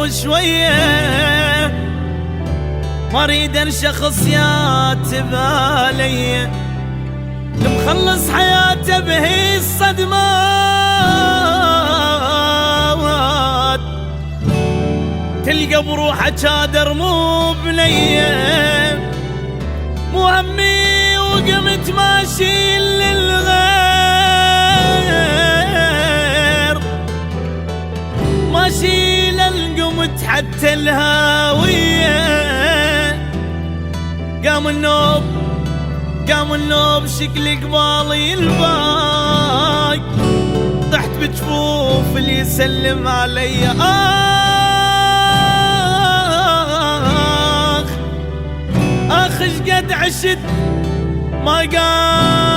وشوية ما اريد انشخص يا تبالي مخلص حياته بهي الصدمات تلقى بروحه كادر مو بنيه مو همي وقمت ماشي للغير ماشي للقمت حتى الهاوية قام النوب شكل قبالي الباي طحت بجفوف اللي يسلم علي اخ ايش قد عشت ما قام